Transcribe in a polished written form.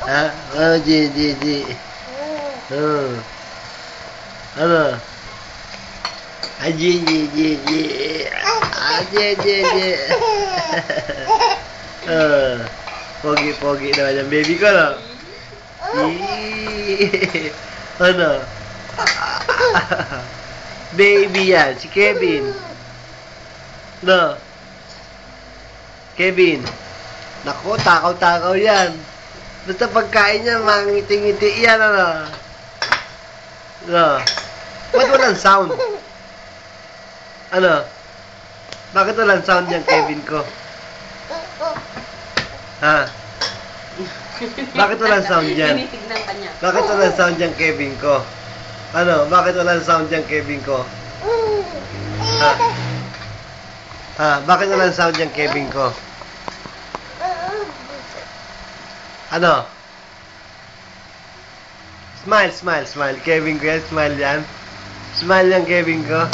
Ha? Oh, G. Oh. Ano? Ah, G. Ah, G. Pogi naman yung baby ko, no? Ano? Baby yan, si Kevin. No? Kevin. Naku, takaw-takaw yan. Basta pagkain niya, mangiti-ngiti yan, ano? No? Ba't walang sound? Ano? Bakit walang sound yan, Kevin ko? Ha? Bakit walang sound yan? Tinitignan ka niya. Bakit walang sound yan, Kevin ko? Ano? Bakit walang sound yan, Kevin ko? Ha? Ha? Bakit walang sound yan, Kevin ko? Ano? Smile. Kevin ko yan, smile yan. Smile yan, Kevin ko.